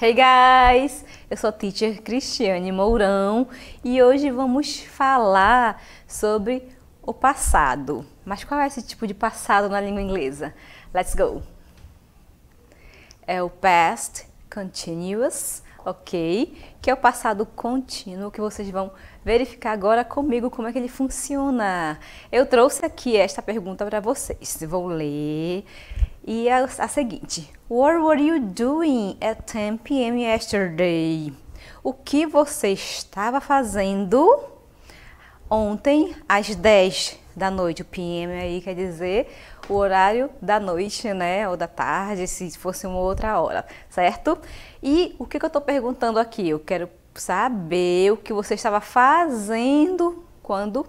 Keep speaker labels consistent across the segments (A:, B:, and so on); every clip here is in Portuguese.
A: Hey guys! Eu sou a Teacher Cristiane Mourão e hoje vamos falar sobre o passado. Mas qual é esse tipo de passado na língua inglesa? Let's go! É o past continuous, ok? Que é o passado contínuo que vocês vão verificar agora comigo como é que ele funciona. Eu trouxe aqui esta pergunta para vocês. Vou ler. E a seguinte: What were you doing at 10 p.m. yesterday? O que você estava fazendo ontem às 10 da noite? O p.m. aí quer dizer o horário da noite, né? Ou da tarde, se fosse uma outra hora, certo? E o que eu estou perguntando aqui? Eu quero saber o que você estava fazendo quando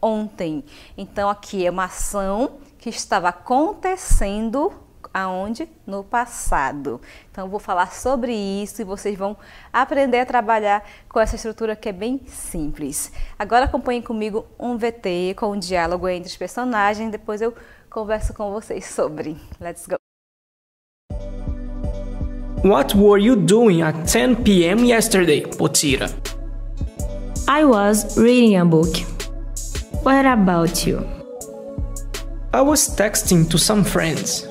A: ontem. Então aqui é uma ação que estava acontecendo aonde? No passado. Então eu vou falar sobre isso e vocês vão aprender a trabalhar com essa estrutura que é bem simples. Agora acompanhem comigo um VT com um diálogo entre os personagens, depois eu converso com vocês sobre. Let's go!
B: What were you doing at 10 p.m. yesterday, Potira?
C: I was reading a book. What about you?
B: I was texting to some friends.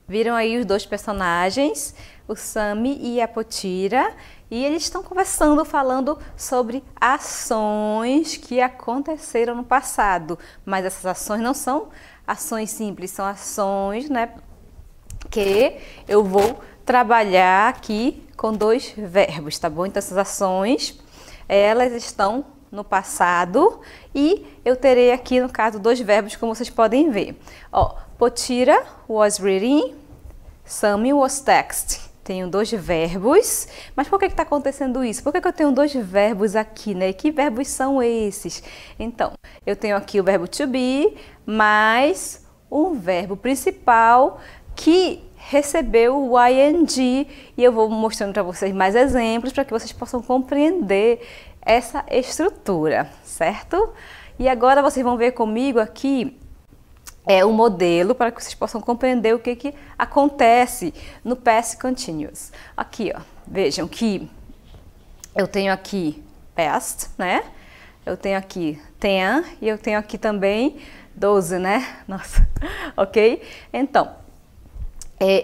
A: Viram aí os dois personagens, o Sammy e a Potira, e eles estão conversando, falando sobre ações que aconteceram no passado. Mas essas ações não são ações simples, são ações, né, que eu vou trabalhar aqui com dois verbos, tá bom? Então essas ações, elas estão no passado e eu terei aqui, no caso, dois verbos, como vocês podem ver. Ó, Potira was reading, Sammy was texting. Tenho dois verbos, mas por que está acontecendo isso? Por que eu tenho dois verbos aqui, né? E que verbos são esses? Então, eu tenho aqui o verbo to be, mais um verbo principal que recebeu o ing, e eu vou mostrando para vocês mais exemplos para que vocês possam compreender essa estrutura, certo? E agora vocês vão ver comigo aqui o modelo para que vocês possam compreender o que acontece no past continuous. Aqui, ó, vejam que eu tenho aqui past, né? Eu tenho aqui 10 e eu tenho aqui também 12, né? Nossa, ok? Então,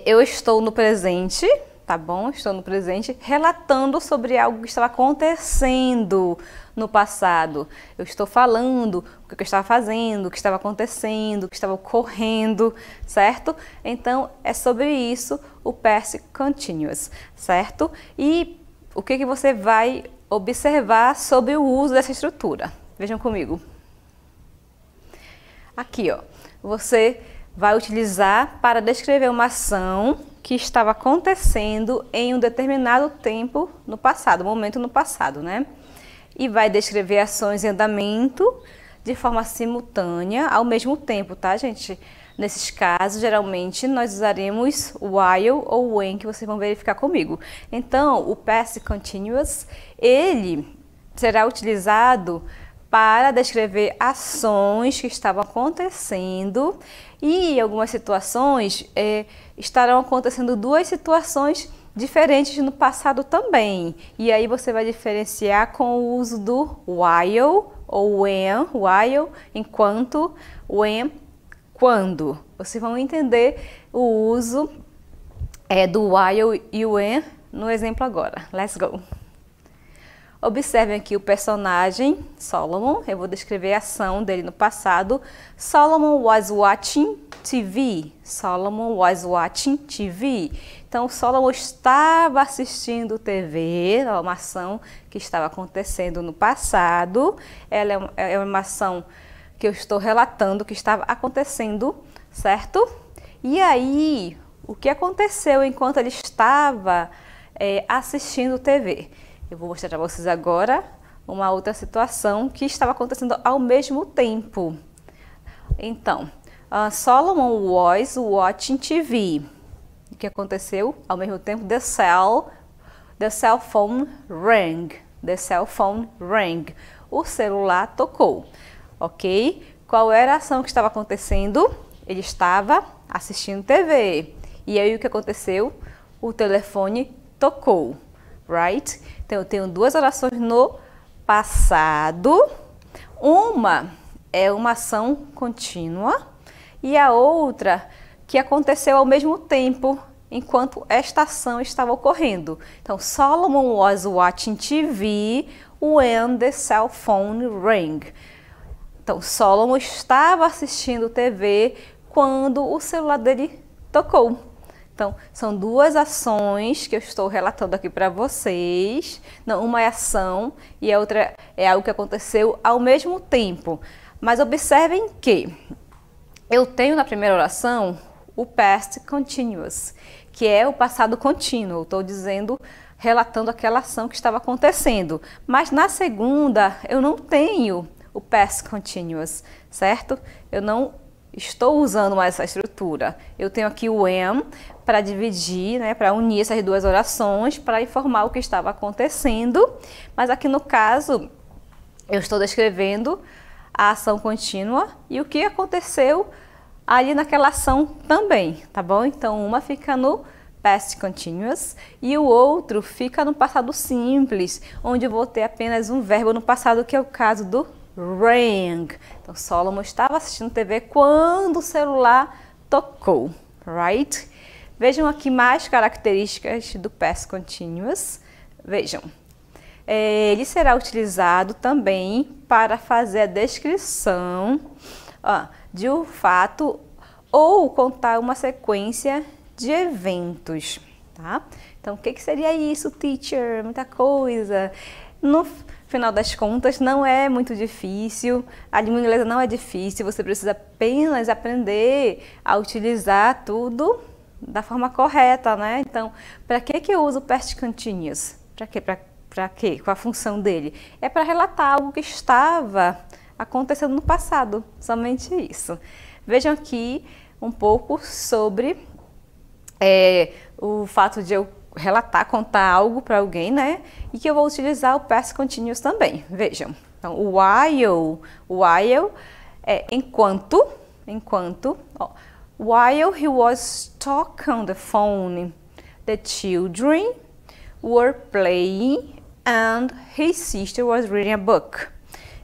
A: eu estou no presente, tá bom? Estou no presente relatando sobre algo que estava acontecendo no passado. Eu estou falando o que eu estava fazendo, o que estava acontecendo, o que estava ocorrendo, certo? Então, é sobre isso o past continuous, certo? E o que você vai observar sobre o uso dessa estrutura? Vejam comigo. Aqui, ó, você vai utilizar para descrever uma ação que estava acontecendo em um determinado tempo no passado, momento no passado, né? E vai descrever ações em andamento de forma simultânea ao mesmo tempo, tá, gente? Nesses casos, geralmente, nós usaremos while ou when, que vocês vão verificar comigo. Então, o past continuous, ele será utilizado para descrever ações que estavam acontecendo e em algumas situações estarão acontecendo duas situações diferentes no passado também. E aí você vai diferenciar com o uso do while ou while, enquanto, when, quando. Vocês vão entender o uso do while e when no exemplo agora. Let's go! Observem aqui o personagem Solomon. Eu vou descrever a ação dele no passado. Solomon was watching TV. Solomon was watching TV. Então, Solomon estava assistindo TV, uma ação que estava acontecendo no passado. Ela é uma ação que eu estou relatando que estava acontecendo, certo? E aí, o que aconteceu enquanto ele estava assistindo TV? Eu vou mostrar para vocês agora uma outra situação que estava acontecendo ao mesmo tempo. Então, Solomon was watching TV. O que aconteceu? Ao mesmo tempo, the cell phone rang. The cell phone rang. O celular tocou, ok? Qual era a ação que estava acontecendo? Ele estava assistindo TV. E aí o que aconteceu? O telefone tocou, right? Então eu tenho duas orações no passado. Uma é uma ação contínua e a outra que aconteceu ao mesmo tempo enquanto esta ação estava ocorrendo. Então, Solomon was watching TV when the cell phone rang. Então, Solomon estava assistindo TV quando o celular dele tocou. Então, são duas ações que eu estou relatando aqui para vocês. Não, uma é ação e a outra é algo que aconteceu ao mesmo tempo. Mas observem que eu tenho na primeira oração o past continuous, que é o passado contínuo. Estou dizendo, relatando aquela ação que estava acontecendo. Mas na segunda, eu não tenho o past continuous, certo? Eu não estou usando mais essa estrutura. Eu tenho aqui o am para dividir, né, para unir essas duas orações, para informar o que estava acontecendo. Mas aqui no caso, eu estou descrevendo a ação contínua e o que aconteceu ali naquela ação também, tá bom? Então, uma fica no past continuous e o outro fica no passado simples, onde eu vou ter apenas um verbo no passado, que é o caso do rang. Então, Solomon estava assistindo TV quando o celular tocou, right? Vejam aqui mais características do past continuous. Vejam, ele será utilizado também para fazer a descrição de um fato ou contar uma sequência de eventos, tá? Então, o que seria isso, teacher? Muita coisa. No final das contas, não é muito difícil, a língua inglesa não é difícil, você precisa apenas aprender a utilizar tudo da forma correta, né? Então, para que eu uso o past continuous? Para quê? Para quê? Qual a função dele? É para relatar algo que estava acontecendo no passado, somente isso. Vejam aqui um pouco sobre o fato de eu relatar, contar algo para alguém, né? E que eu vou utilizar o past continuous também. Vejam. Então, o while é enquanto, while he was talking on the phone, the children were playing and his sister was reading a book.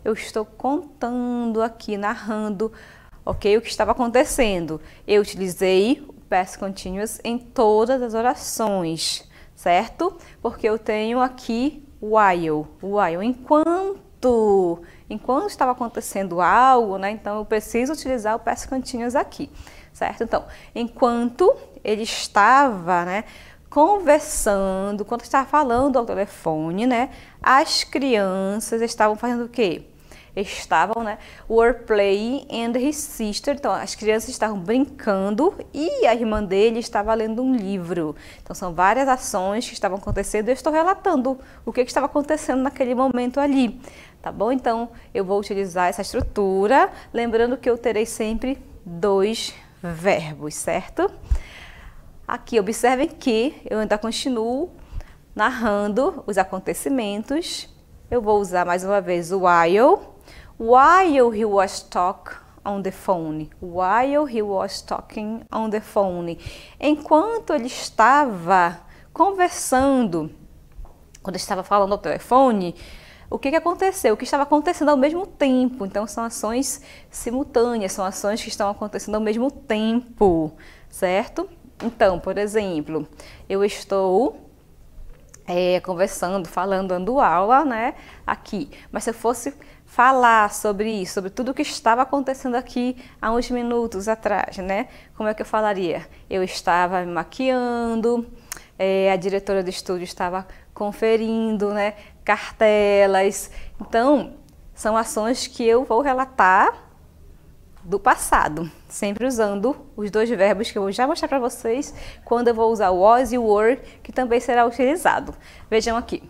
A: Eu estou contando aqui, narrando, ok, o que estava acontecendo. Eu utilizei o past continuous em todas as orações, certo? Porque eu tenho aqui while, enquanto estava acontecendo algo, né? Então eu preciso utilizar o past continuous aqui, certo? Então, enquanto ele estava, né, conversando, quando estava falando ao telefone, né, as crianças estavam fazendo o quê? Estavam, né, were playing and his sister, então as crianças estavam brincando e a irmã dele estava lendo um livro. Então são várias ações que estavam acontecendo e eu estou relatando o que estava acontecendo naquele momento ali, tá bom? Então eu vou utilizar essa estrutura, lembrando que eu terei sempre dois verbos, certo? Aqui observem que eu ainda continuo narrando os acontecimentos. Eu vou usar mais uma vez o while he was talking on the phone. While he was talking on the phone. Enquanto ele estava conversando, quando estava falando ao telefone, o que aconteceu? O que estava acontecendo ao mesmo tempo. Então, são ações simultâneas, são ações que estão acontecendo ao mesmo tempo, certo? Então, por exemplo, eu estou conversando, falando, dando aula, né, aqui. Mas se eu fosse falar sobre isso, sobre tudo o que estava acontecendo aqui há uns minutos atrás, né, como é que eu falaria? Eu estava me maquiando, a diretora do estúdio estava conferindo, né, cartelas. Então, são ações que eu vou relatar do passado, sempre usando os dois verbos que eu vou já mostrar para vocês quando eu vou usar o was e o were, que também será utilizado. Vejam aqui.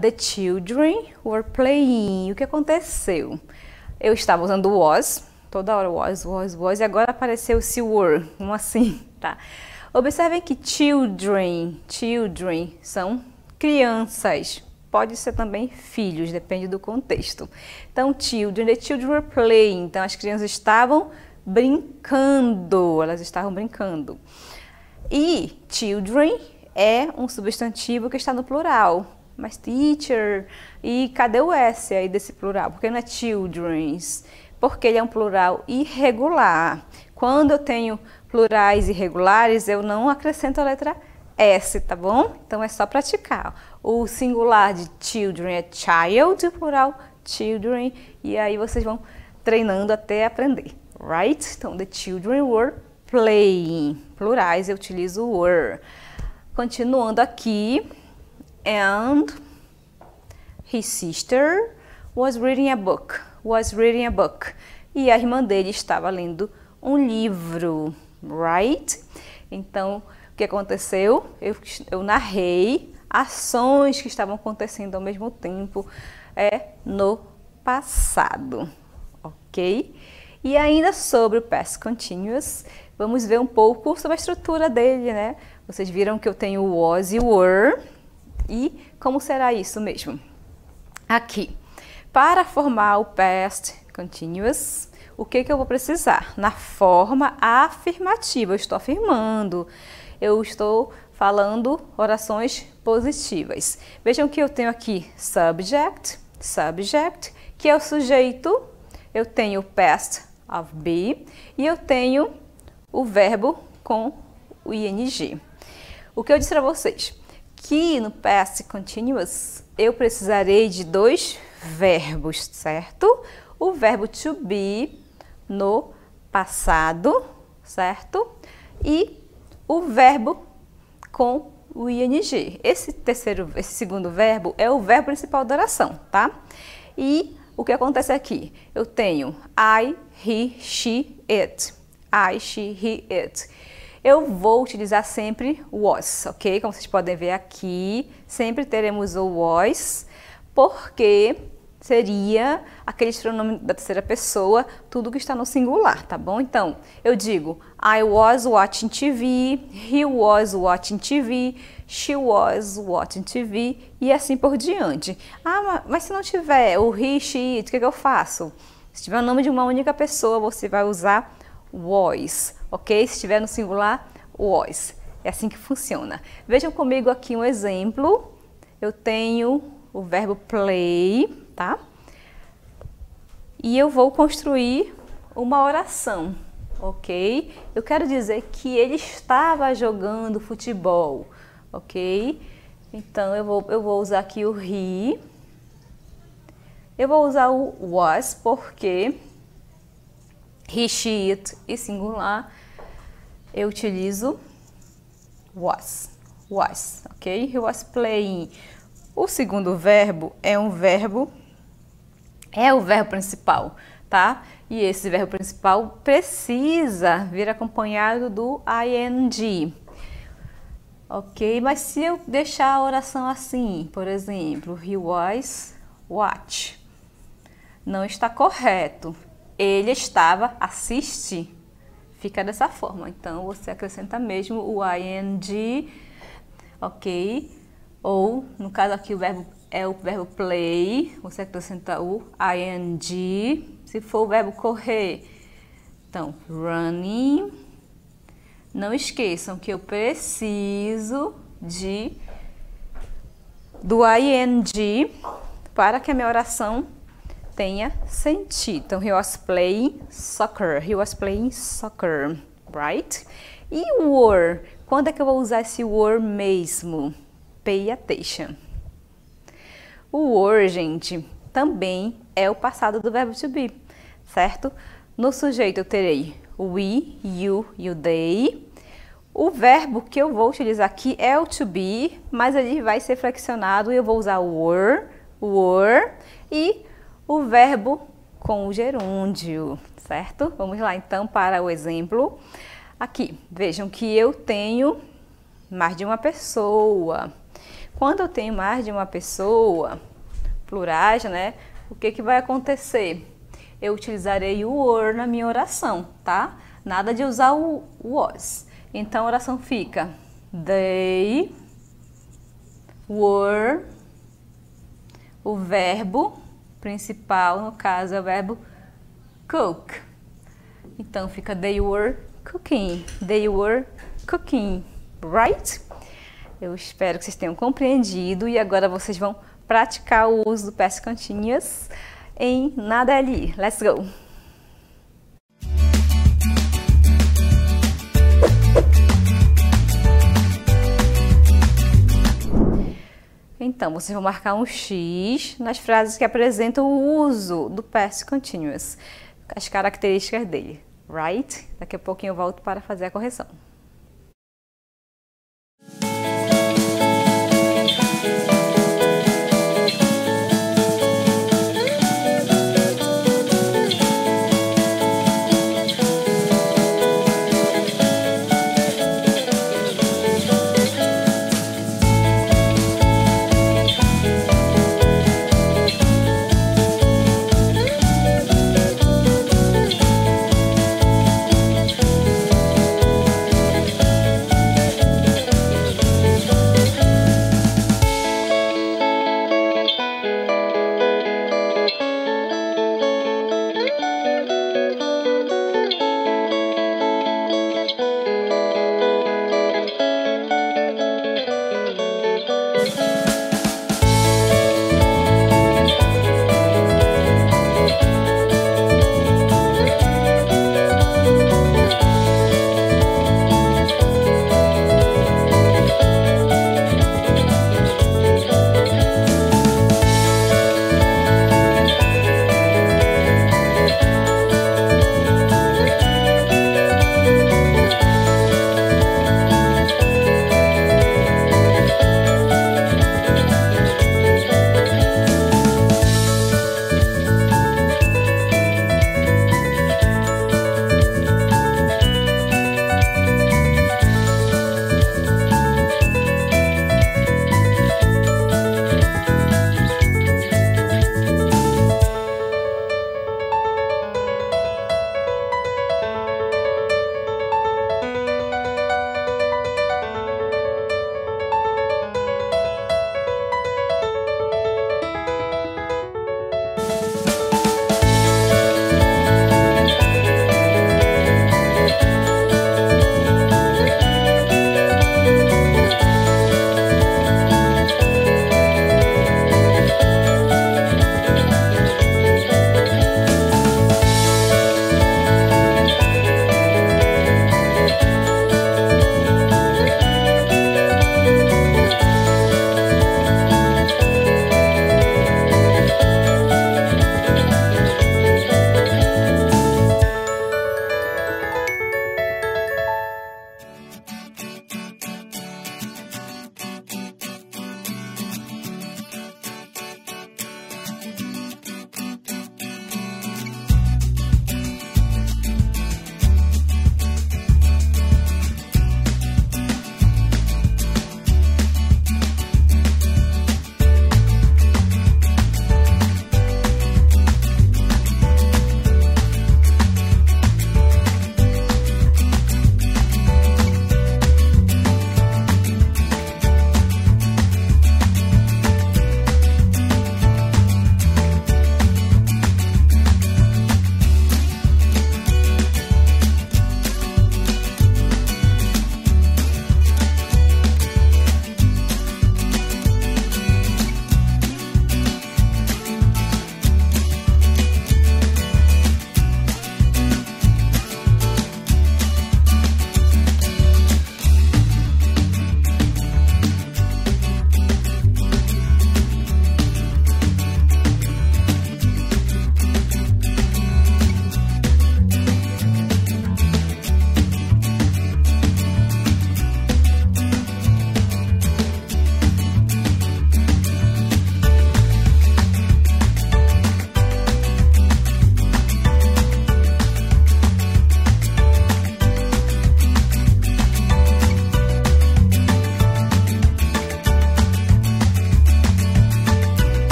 A: The children were playing. O que aconteceu? Eu estava usando o was, toda hora was, e agora apareceu-se were, como assim, tá? Observem que children são crianças. Pode ser também filhos, depende do contexto. Então, the children were playing. Então, as crianças estavam brincando, elas estavam brincando. E children é um substantivo que está no plural. Mas teacher, e cadê o S aí desse plural? Porque não é children's? Porque ele é um plural irregular. Quando eu tenho plurais irregulares, eu não acrescento a letra S, tá bom? Então é só praticar. O singular de children é child, o plural children, e aí vocês vão treinando até aprender, right? Então, the children were playing. Plurais, eu utilizo were. Continuando aqui, and his sister was reading a book. Was reading a book. E a irmã dele estava lendo um livro, right? Então, o que aconteceu? Eu narrei ações que estavam acontecendo ao mesmo tempo no passado, ok? E ainda sobre o past continuous, vamos ver um pouco sobre a estrutura dele, né? Vocês viram que eu tenho o was e o were, e como será isso mesmo? Aqui, para formar o past continuous, o que eu vou precisar? Na forma afirmativa, eu estou afirmando, eu estou falando orações positivas. Vejam que eu tenho aqui subject, que é o sujeito, eu tenho past of be e eu tenho o verbo com o ing. O que eu disse para vocês? Que no past continuous eu precisarei de dois verbos, certo? O verbo to be no passado, certo? E o verbo com o ing. Esse segundo verbo é o verbo principal da oração, tá? E o que acontece aqui? Eu tenho I, he, she, it. I, she, he, it. Eu vou utilizar sempre was, ok? Como vocês podem ver aqui, sempre teremos o was, porque seria aquele pronome da terceira pessoa, tudo que está no singular, tá bom? Então, eu digo I was watching TV, he was watching TV, she was watching TV e assim por diante. Ah, mas se não tiver o he, she, it, o que eu faço? Se tiver o nome de uma única pessoa, você vai usar was, ok? Se estiver no singular, was. É assim que funciona. Vejam comigo aqui um exemplo. Eu tenho o verbo play, tá? E eu vou construir uma oração, ok? Eu quero dizer que ele estava jogando futebol, ok? Então, eu vou usar aqui o he. Eu vou usar o was porque he, she, it e singular eu utilizo was, ok? He was playing. O segundo verbo é o verbo principal, tá? E esse verbo principal precisa vir acompanhado do ing, ok? Mas se eu deixar a oração assim, por exemplo, he was watch, não está correto. Ele estava assiste, fica dessa forma. Então, você acrescenta mesmo o ing, ok? Ou, no caso aqui, o verbo é o verbo play, você acrescenta o ing. Se for o verbo correr, então, running. Não esqueçam que eu preciso do ing para que a minha oração tenha sentido. Então, he was playing soccer. He was playing soccer, right? E o were? Quando é que eu vou usar esse were mesmo? Pay attention. O were, gente, também é o passado do verbo to be, certo? No sujeito eu terei o we, you e o they. O verbo que eu vou utilizar aqui é o to be, mas ele vai ser flexionado e eu vou usar o were e o verbo com o gerúndio, certo? Vamos lá então para o exemplo. Aqui, vejam que eu tenho mais de uma pessoa. Quando eu tenho mais de uma pessoa, plurais, né? O que vai acontecer? Eu utilizarei o were na minha oração, tá? Nada de usar o was. Então, a oração fica they were, o verbo principal, no caso, é o verbo cook. Então fica they were cooking. They were cooking, right? Eu espero que vocês tenham compreendido e agora vocês vão praticar o uso do past continuous em nada ali. Let's go! Então, vocês vão marcar um X nas frases que apresentam o uso do past continuous, as características dele, right? Daqui a pouquinho eu volto para fazer a correção.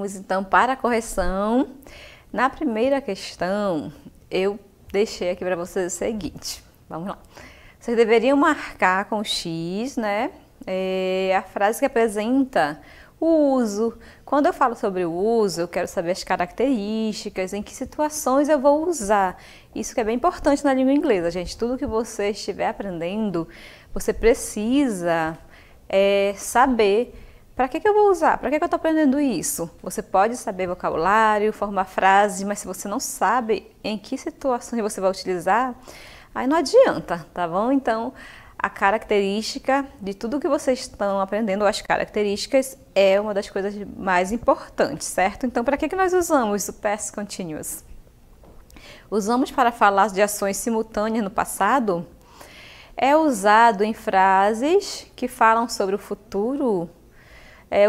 A: Vamos então para a correção. Na primeira questão, eu deixei aqui para vocês o seguinte. Vamos lá. Vocês deveriam marcar com X, né? A frase que apresenta o uso. Quando eu falo sobre o uso, eu quero saber as características, em que situações eu vou usar. Isso que é bem importante na língua inglesa, gente. Tudo que você estiver aprendendo, você precisa saber para que eu vou usar, para que eu estou aprendendo isso. Você pode saber vocabulário, formar frases, mas se você não sabe em que situações você vai utilizar, aí não adianta, tá bom? Então, a característica de tudo que vocês estão aprendendo, as características, é uma das coisas mais importantes, certo? Então, para que nós usamos o past continuous? Usamos para falar de ações simultâneas no passado? É usado em frases que falam sobre o futuro?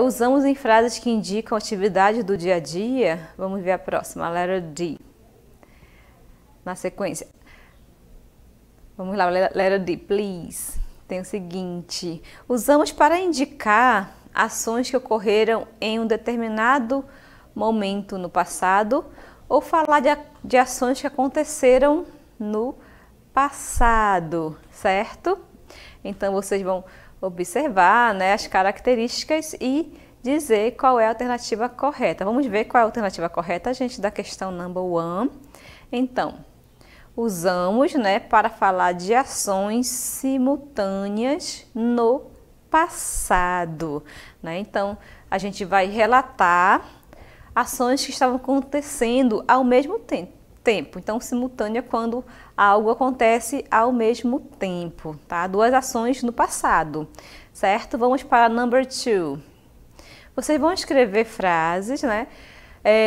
A: Usamos em frases que indicam atividade do dia a dia? Vamos ver a próxima, a letra D. Na sequência. Vamos lá, letra D, please. Tem o seguinte. Usamos para indicar ações que ocorreram em um determinado momento no passado ou falar de ações que aconteceram no passado, certo? Então, vocês vão observar, né, as características e dizer qual é a alternativa correta. Vamos ver qual é a alternativa correta, gente, da questão number 1. Então, usamos, né, para falar de ações simultâneas no passado, né? Então, a gente vai relatar ações que estavam acontecendo ao mesmo tempo. Então, simultânea quando algo acontece ao mesmo tempo, tá? Duas ações no passado, certo? Vamos para number 2. Vocês vão escrever frases, né,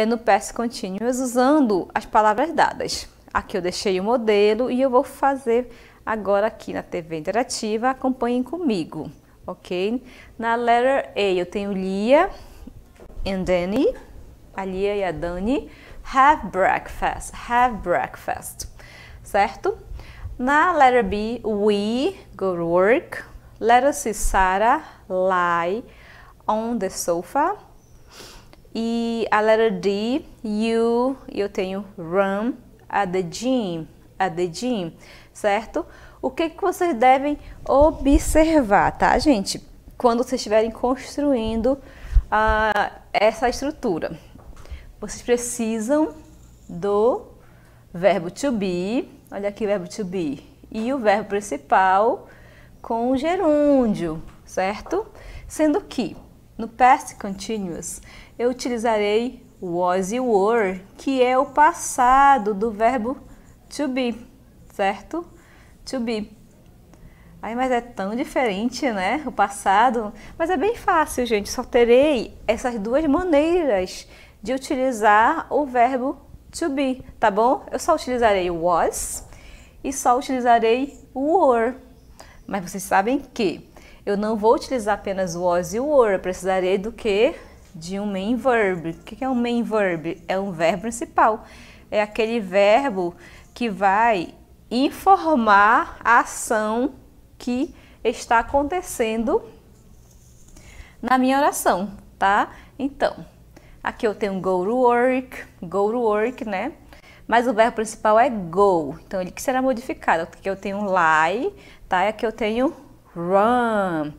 A: no past continuous usando as palavras dadas. Aqui eu deixei o modelo e eu vou fazer agora aqui na TV interativa. Acompanhem comigo, ok? Na letter A eu tenho Lia and Danny, a Lia e a Dani. Have breakfast, certo? Na letter B, we go to work. Letter C, Sarah lie on the sofa. E a letter D, eu tenho run at the gym, certo? O que vocês devem observar, tá, gente? Quando vocês estiverem construindo essa estrutura. Vocês precisam do verbo to be, olha aqui o verbo to be, e o verbo principal com o gerúndio, certo? Sendo que no past continuous eu utilizarei was e were, que é o passado do verbo to be, certo? To be. Aí, mas é tão diferente, né? O passado, mas é bem fácil, gente. Só terei essas duas maneiras de utilizar o verbo to be, tá bom? Eu só utilizarei o was e só utilizarei o were. Mas vocês sabem que eu não vou utilizar apenas o was e o were, eu precisarei do quê? De um main verb. O que é um main verb? É um verbo principal. É aquele verbo que vai informar a ação que está acontecendo na minha oração, tá? Então, aqui eu tenho go to work, né? Mas o verbo principal é go, então ele que será modificado. Aqui eu tenho lie, tá? E aqui eu tenho run.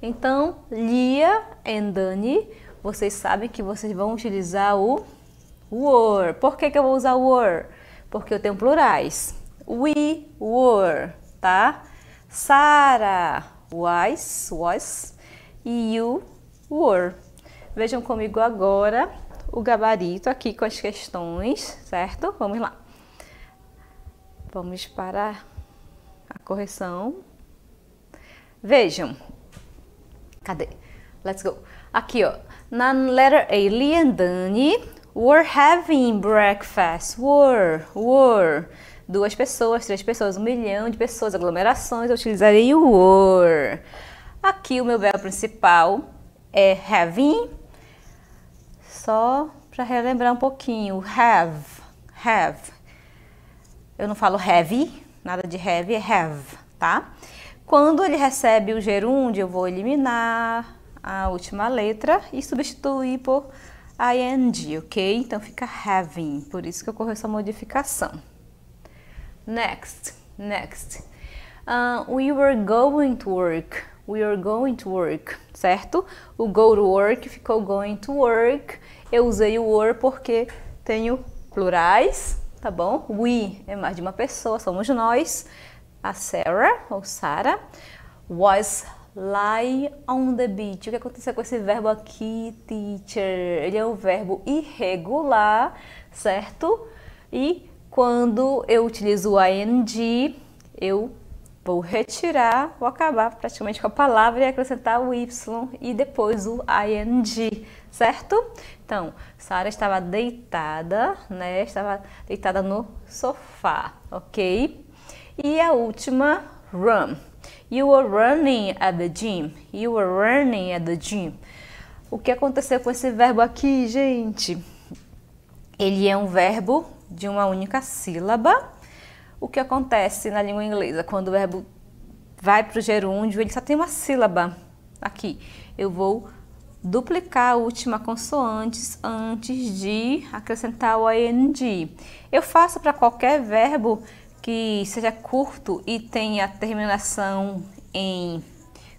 A: Então, Lia e Dani, vocês sabem que vocês vão utilizar o were. Por que eu vou usar o were? Porque eu tenho plurais. We were, tá? Sarah was e you were. Vejam comigo agora o gabarito aqui com as questões, certo? Vamos lá. Vamos para a correção. Vejam. Cadê? Let's go. Aqui, ó. Na letter A, Lia and Dani were having breakfast. Were. 2 pessoas, 3 pessoas, 1 milhão de pessoas, aglomerações, eu utilizarei o were. Aqui o meu verbo principal é having. Só para relembrar um pouquinho, have. Eu não falo heavy, nada de heavy, é have, tá? Quando ele recebe o gerúndio, eu vou eliminar a última letra e substituir por ing, ok? Então fica having, por isso que ocorreu essa modificação. Next. We were going to work. We are going to work, certo? O go to work ficou going to work. Eu usei o were porque tenho plurais, tá bom? We é mais de uma pessoa, somos nós. A Sarah, ou Sarah, was lie on the beach. O que aconteceu com esse verbo aqui, teacher? Ele é um verbo irregular, certo? E quando eu utilizo o ing, eu vou retirar, vou acabar praticamente com a palavra e acrescentar o y e depois o ing, certo? Então, Sarah estava deitada, né? Estava deitada no sofá, ok? E a última, run. You were running at the gym. You were running at the gym. O que aconteceu com esse verbo aqui, gente? Ele é um verbo de uma única sílaba. O que acontece na língua inglesa? Quando o verbo vai para o gerúndio, ele só tem uma sílaba aqui. Eu vou duplicar a última consoante antes de acrescentar o ing. Eu faço para qualquer verbo que seja curto e tenha terminação em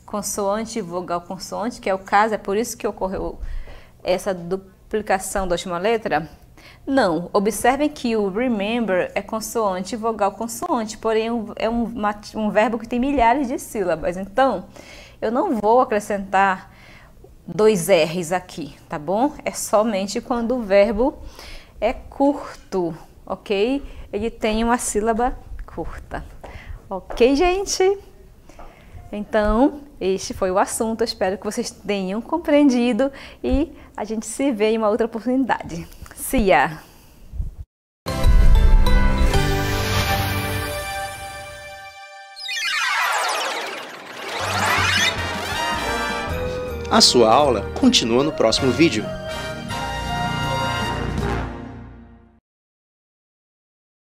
A: consoante, vogal, consoante, que é o caso, é por isso que ocorreu essa duplicação da última letra. Não, observem que o remember é consoante, vogal, consoante, porém é um verbo que tem milhares de sílabas, então eu não vou acrescentar 2 R's aqui, tá bom? É somente quando o verbo é curto, ok? Ele tem uma sílaba curta. Ok, gente? Então, este foi o assunto. Eu espero que vocês tenham compreendido e a gente se vê em uma outra oportunidade. See ya!
D: A sua aula continua no próximo vídeo.